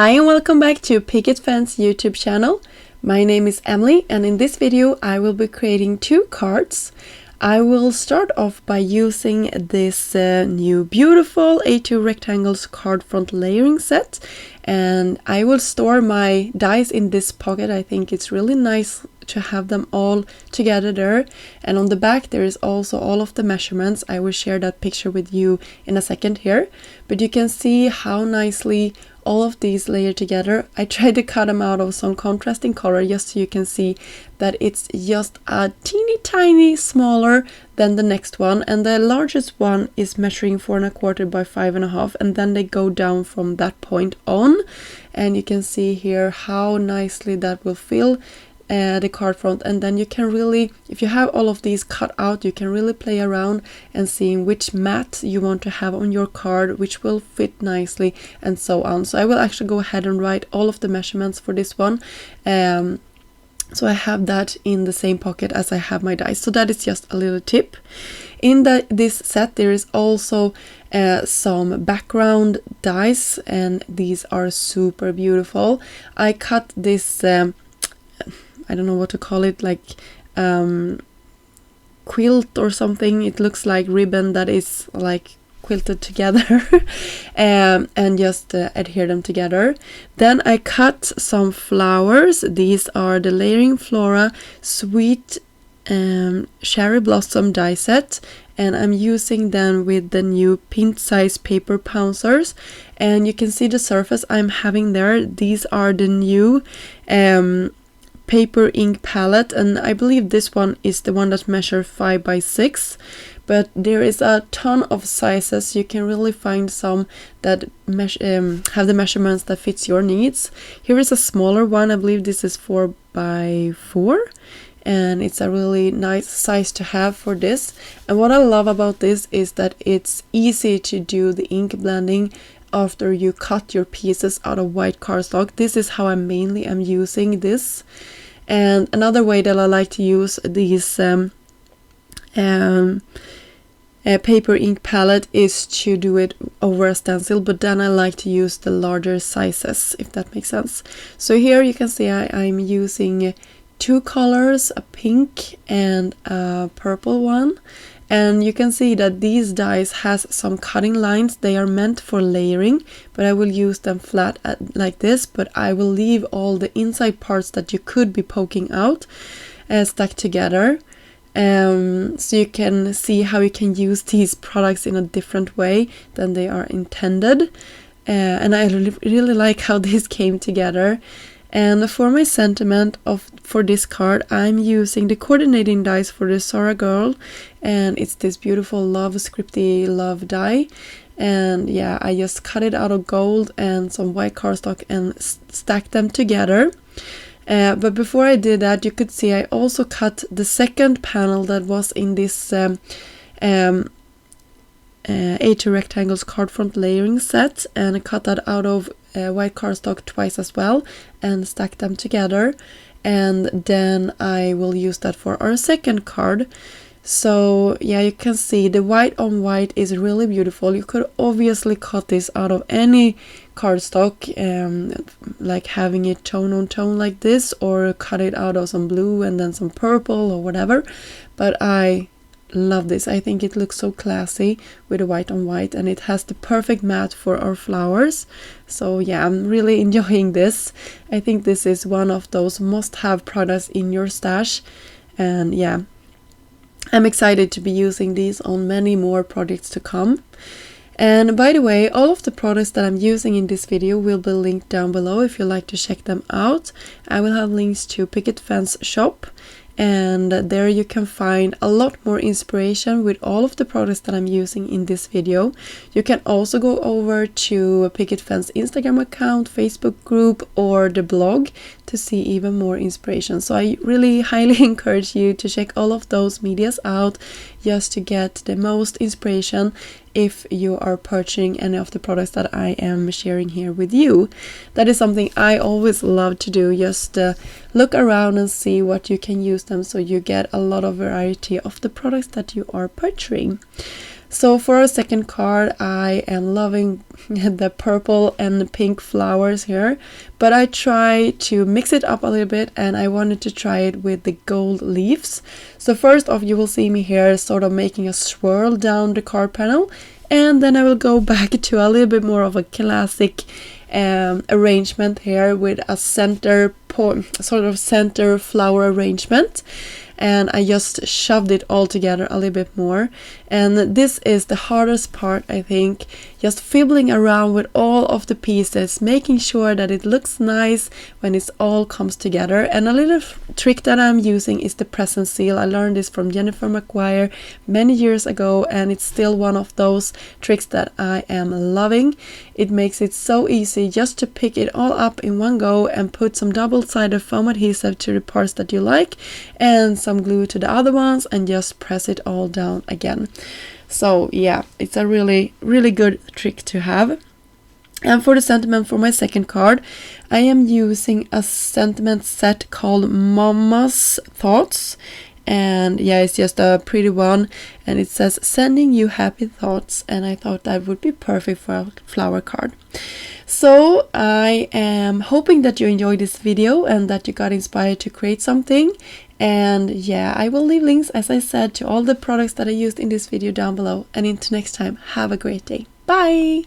Hi and welcome back to Picket YouTube channel. My name is Emelie and in this video I will be creating two cards. I will start off by using this new beautiful A2 rectangles card front layering set, and I will store my dies in this pocket. I think it's really nice to have them all together there, and on the back there is also all of the measurements. I will share that picture with you in a second here, but you can see how nicely all of these layer together. I tried to cut them out of some contrasting color just so you can see that it's just a teeny tiny smaller than the next one, and the largest one is measuring 4 1/4 by 5 1/2, and then they go down from that point on, and you can see here how nicely that will fill the card front. And then you can really, if you have all of these cut out, you can really play around and see which mat you want to have on your card, which will fit nicely and so on. So I will actually go ahead and write all of the measurements for this one, so I have that in the same pocket as I have my dice. So that is just a little tip. In this set there is also some background dice, and these are super beautiful. I cut this I don't know what to call it, like quilt or something. It looks like ribbon that is like quilted together and just adhere them together. Then I cut some flowers. These are the Layering Flora Sweet Cherry Blossom die set, and I'm using them with the new Pint-sized Paper Pouncers, and you can see the surface I'm having there. These are the new paper ink palette, and I believe this one is the one that measures 5 by 6, but there is a ton of sizes. You can really find some that have the measurements that fits your needs. Here is a smaller one. I believe this is 4 by 4, and it's a really nice size to have for this. And what I love about this is that it's easy to do the ink blending after you cut your pieces out of white cardstock. This is how I mainly am using this. And another way that I like to use these paper ink palette is to do it over a stencil, but then I like to use the larger sizes, if that makes sense. So here you can see I'm using two colors, a pink and a purple one. And you can see that these dies has some cutting lines. They are meant for layering, but I will use them flat like this, but I will leave all the inside parts that you could be poking out stuck together. So you can see how you can use these products in a different way than they are intended. And I really like how this came together. And for my sentiment for this card, I'm using the coordinating dies for the Sora girl, and it's this beautiful love scripty love die. And yeah, I just cut it out of gold and some white cardstock and stacked them together. But before I did that, you could see I also cut the second panel that was in this A2 rectangles card front layering set, and I cut that out of white cardstock twice as well and stack them together, and then I will use that for our second card. So yeah, you can see the white on white is really beautiful. You could obviously cut this out of any cardstock, like having it tone on tone like this, or cut it out of some blue and then some purple or whatever, but I love this. I think it looks so classy with the white on white, and it has the perfect mat for our flowers. So yeah, I'm really enjoying this. I think this is one of those must-have products in your stash, and yeah, I'm excited to be using these on many more projects to come. And by the way, all of the products that I'm using in this video will be linked down below if you like to check them out. I will have links to Picket shop, and there you can find a lot more inspiration with all of the products that I'm using in this video. You can also go over to Picket Instagram account, Facebook group, or the blog to see even more inspiration. So I really highly encourage you to check all of those medias out just to get the most inspiration if you are purchasing any of the products that I am sharing here with you. That is something I always love to do, just look around and see what you can use them, so you get a lot of variety of the products that you are purchasing. So for our second card, I am loving the purple and pink flowers here, but I try to mix it up a little bit, and I wanted to try it with the gold leaves. So first off, you will see me here sort of making a swirl down the card panel, and then I will go back to a little bit more of a classic arrangement here with a center flower arrangement. And I just shoved it all together a little bit more. And this is the hardest part, I think, just fiddling around with all of the pieces, making sure that it looks nice when it all comes together. And a little trick that I'm using is the present seal. I learned this from Jennifer McGuire many years ago, and it's still one of those tricks that I am loving. It makes it so easy just to pick it all up in one go and put some double-sided foam adhesive to the parts that you like and some glue to the other ones, and just press it all down again. So yeah, it's a really good trick to have. And for the sentiment for my second card, I am using a sentiment set called Mama's Thoughts. And yeah, it's just a pretty one, and it says sending you happy thoughts, and I thought that would be perfect for a flower card. So I am hoping that you enjoyed this video and that you got inspired to create something. And yeah, I will leave links, as I said, to all the products that I used in this video down below. And until next time, have a great day. Bye!